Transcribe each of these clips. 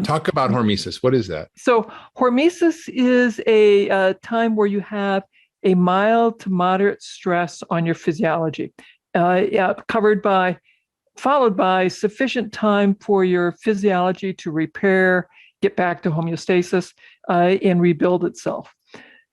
Talk about hormesis. What is that? So hormesis is a time where you have a mild to moderate stress on your physiology, yeah, followed by sufficient time for your physiology to repair, get back to homeostasis, and rebuild itself.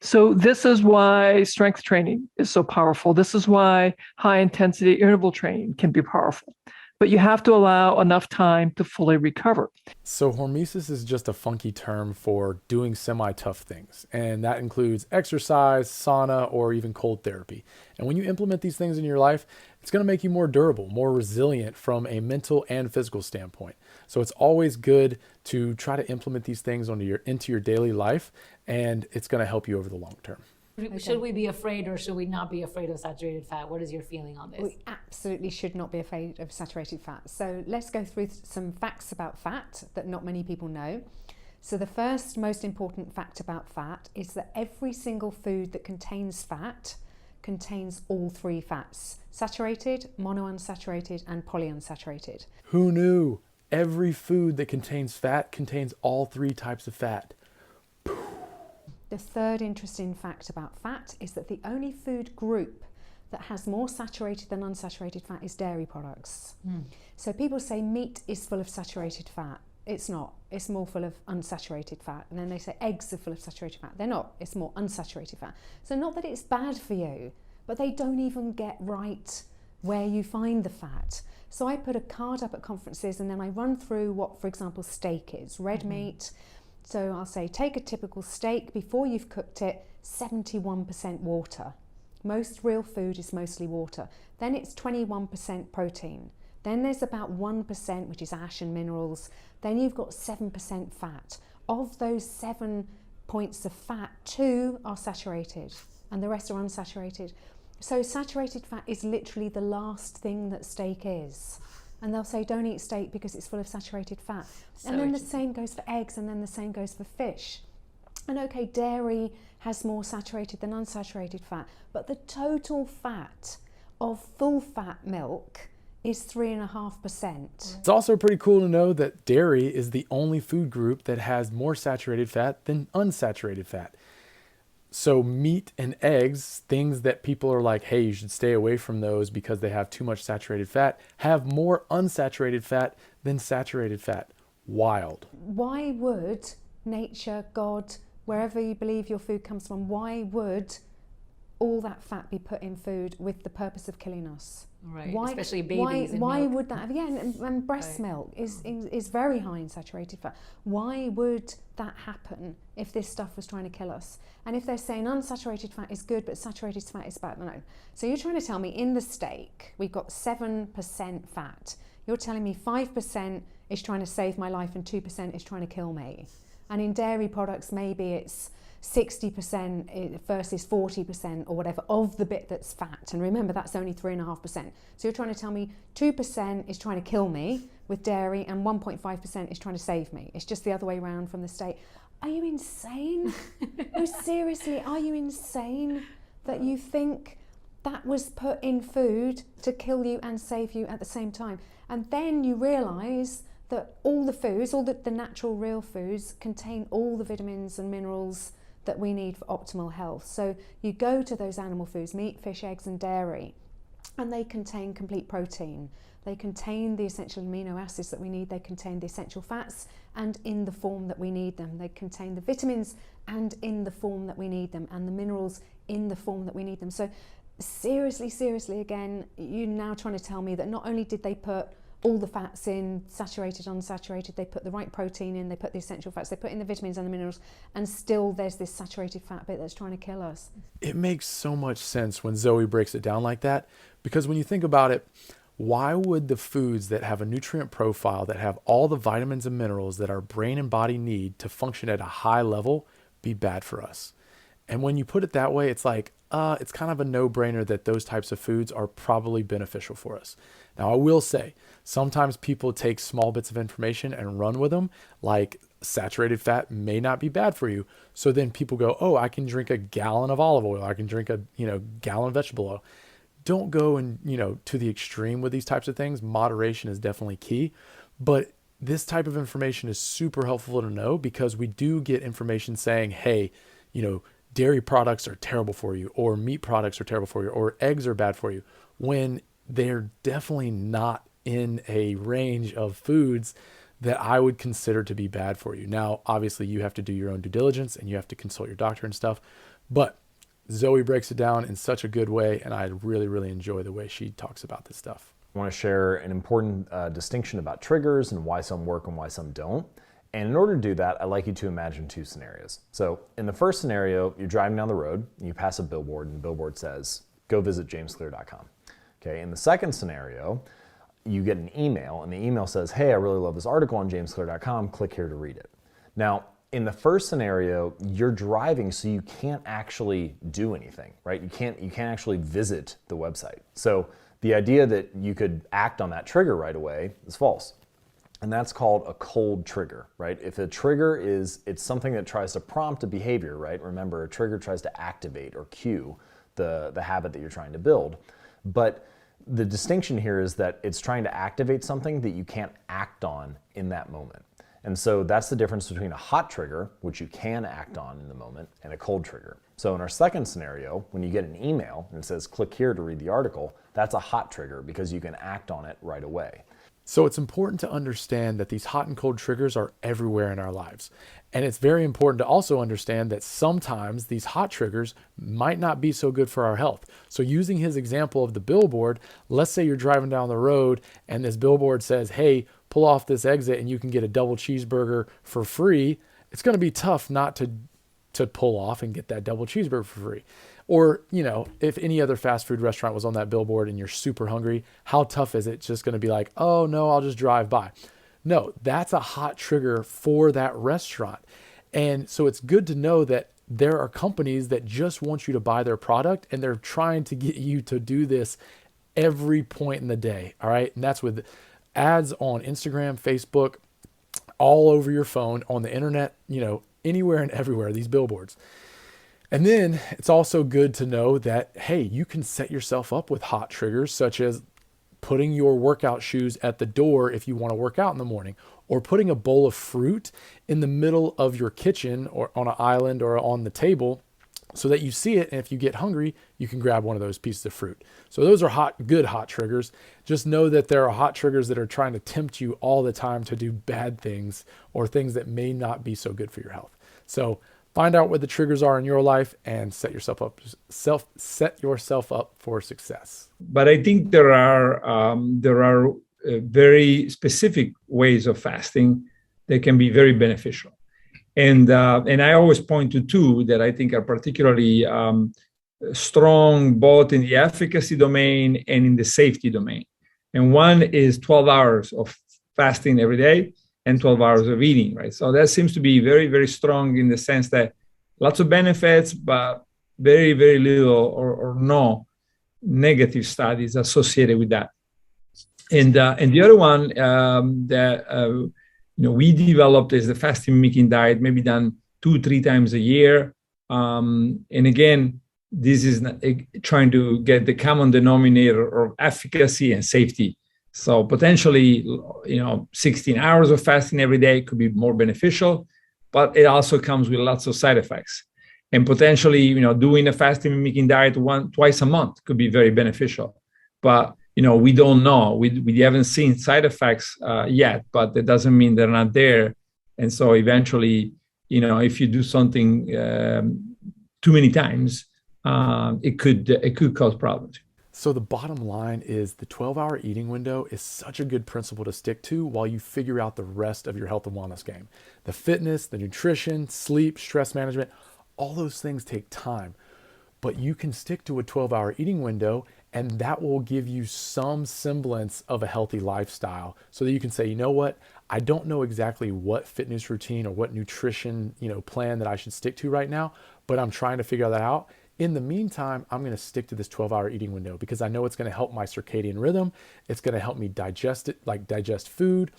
So this is why strength training is so powerful. This is why high intensity interval training can be powerful. But you have to allow enough time to fully recover. So hormesis is just a funky term for doing semi-tough things. And that includes exercise, sauna, or even cold therapy. And when you implement these things in your life, it's going to make you more durable, more resilient from a mental and physical standpoint. So it's always good to try to implement these things into your daily life, and it's going to help you over the long term. Okay. Should we be afraid or should we not be afraid of saturated fat? What is your feeling on this? We absolutely should not be afraid of saturated fat. So let's go through some facts about fat that not many people know. So the first most important fact about fat is that every single food that contains fat contains all three fats: saturated, monounsaturated, and polyunsaturated. Who knew? Every food that contains fat contains all three types of fat. The third interesting fact about fat is that the only food group that has more saturated than unsaturated fat is dairy products. So people say meat is full of saturated fat. It's not. It's more full of unsaturated fat. And then they say eggs are full of saturated fat. They're not. It's more unsaturated fat. So not that it's bad for you, but they don't even get right where you find the fat. So I put a card up at conferences and then I run through what, for example, steak is. Red meat. So I'll say, take a typical steak. Before you've cooked it, 71% water. Most real food is mostly water. Then it's 21% protein. Then there's about 1%, which is ash and minerals. Then you've got 7% fat. Of those 7 points of fat, 2 are saturated and the rest are unsaturated. So saturated fat is literally the last thing that steak is. And they'll say, don't eat steak because it's full of saturated fat. And then the same goes for eggs, and then the same goes for fish. And okay, dairy has more saturated than unsaturated fat, but the total fat of full fat milk is 3.5%. It's also pretty cool to know that dairy is the only food group that has more saturated fat than unsaturated fat. So meat and eggs, things that people are like, hey, you should stay away from those because they have too much saturated fat, have more unsaturated fat than saturated fat. Wild. Why would nature, God, wherever you believe your food comes from, why would all that fat be put in food with the purpose of killing us? Right, especially babies. Why would that have, yeah, and breast milk is very high in saturated fat. Why would that happen if this stuff was trying to kill us? And if they're saying unsaturated fat is good but saturated fat is bad, no. So you're trying to tell me in the steak we've got 7% fat. You're telling me 5% is trying to save my life and 2% is trying to kill me. And in dairy products maybe it's 60% versus 40% or whatever of the bit that's fat. And remember, that's only 3.5%. So you're trying to tell me 2% is trying to kill me with dairy and 1.5% is trying to save me. It's just the other way around from the steak. Are you insane? No, seriously, are you insane that you think that was put in food to kill you and save you at the same time? And then you realise that all the foods, all the natural real foods contain all the vitamins and minerals that we need for optimal health. So you go to those animal foods, meat, fish, eggs and dairy, and they contain complete protein. They contain the essential amino acids that we need. They contain the essential fats and in the form that we need them. They contain the vitamins and in the form that we need them, and the minerals in the form that we need them. So seriously again, you're now trying to tell me that not only did they put all the fats in, saturated, unsaturated, they put the right protein in, they put the essential fats, they put in the vitamins and the minerals, and still there's this saturated fat bit that's trying to kill us. It makes so much sense when Zoe breaks it down like that, because when you think about it, why would the foods that have a nutrient profile, that have all the vitamins and minerals that our brain and body need to function at a high level, be bad for us? And when you put it that way, it's like, it's kind of a no-brainer that those types of foods are probably beneficial for us. Now, I will say, sometimes people take small bits of information and run with them, like saturated fat may not be bad for you. So then people go, oh, I can drink a gallon of olive oil. I can drink a gallon of vegetable oil. Don't go and to the extreme with these types of things. Moderation is definitely key. But this type of information is super helpful to know, because we do get information saying, hey, dairy products are terrible for you, or meat products are terrible for you, or eggs are bad for you, when they're definitely not in a range of foods that I would consider to be bad for you. Now, obviously you have to do your own due diligence and you have to consult your doctor and stuff, but Zoe breaks it down in such a good way, and I really, really enjoy the way she talks about this stuff. I want to share an important distinction about triggers and why some work and why some don't. And in order to do that, I'd like you to imagine 2 scenarios. So in the first scenario, you're driving down the road and you pass a billboard, and the billboard says, go visit jamesclear.com. Okay, in the second scenario, you get an email, and the email says, hey, I really love this article on jamesclear.com, click here to read it. Now, in the first scenario, you're driving, so you can't actually do anything, right? You can't actually visit the website. So the idea that you could act on that trigger right away is false. And that's called a cold trigger, right? If a trigger it's something that tries to prompt a behavior, right? Remember, a trigger tries to activate or cue the habit that you're trying to build. But the distinction here is that it's trying to activate something that you can't act on in that moment. And so that's the difference between a hot trigger, which you can act on in the moment, and a cold trigger. So in our second scenario, when you get an email and it says, click here to read the article, that's a hot trigger because you can act on it right away. So it's important to understand that these hot and cold triggers are everywhere in our lives. And it's very important to also understand that sometimes these hot triggers might not be so good for our health. So using his example of the billboard, let's say you're driving down the road and this billboard says, hey, pull off this exit and you can get a double cheeseburger for free. It's going to be tough not to pull off and get that double cheeseburger for free. Or, if any other fast food restaurant was on that billboard and you're super hungry, how tough is it just going to be like, oh no, I'll just drive by? No, that's a hot trigger for that restaurant. And so it's good to know that there are companies that just want you to buy their product, and they're trying to get you to do this every point in the day. All right. And that's with ads on Instagram, Facebook, all over your phone, on the internet, anywhere and everywhere, these billboards. And then it's also good to know that, hey, you can set yourself up with hot triggers, such as putting your workout shoes at the door if you want to work out in the morning, or putting a bowl of fruit in the middle of your kitchen or on an island or on the table so that you see it. And if you get hungry, you can grab one of those pieces of fruit. So those are good hot triggers. Just know that there are hot triggers that are trying to tempt you all the time to do bad things or things that may not be so good for your health. So find out what the triggers are in your life and set yourself up for success. But I think there are very specific ways of fasting that can be very beneficial, and I always point to 2 that I think are particularly strong, both in the efficacy domain and in the safety domain. And one is 12 hours of fasting every day, and 12 hours of eating, right? So that seems to be very, very strong in the sense that lots of benefits, but very, very little or no negative studies associated with that. And the other one that we developed is the fasting mimicking diet, maybe done 2-3 times a year. And again, this is trying to get the common denominator of efficacy and safety. So potentially, 16 hours of fasting every day could be more beneficial, but it also comes with lots of side effects. And potentially, doing a fasting mimicking diet twice a month could be very beneficial. But, we don't know. We haven't seen side effects yet, but that doesn't mean they're not there. And so eventually, if you do something too many times, it could cause problems. So the bottom line is the 12-hour eating window is such a good principle to stick to while you figure out the rest of your health and wellness game. The fitness, the nutrition, sleep, stress management, all those things take time. But you can stick to a 12-hour eating window, and that will give you some semblance of a healthy lifestyle so that you can say, you know what, I don't know exactly what fitness routine or what nutrition, plan that I should stick to right now, but I'm trying to figure that out. In the meantime, I'm going to stick to this 12-hour eating window because I know it's going to help my circadian rhythm. It's going to help me digest food.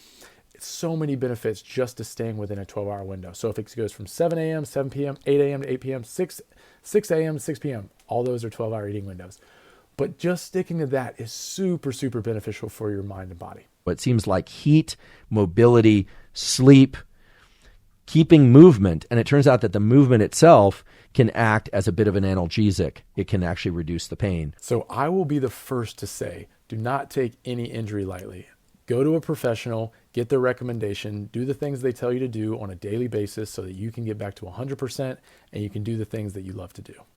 It's so many benefits just to staying within a 12-hour window. So if it goes from 7 a.m., 7 p.m., 8 a.m. to 8 p.m., 6 a.m. to 6 p.m., all those are 12-hour eating windows. But just sticking to that is super, super beneficial for your mind and body. It seems like heat, mobility, sleep, keeping movement, and it turns out that the movement itself can act as a bit of an analgesic. It can actually reduce the pain. So I will be the first to say, do not take any injury lightly. Go to a professional, get their recommendation, do the things they tell you to do on a daily basis so that you can get back to 100% and you can do the things that you love to do.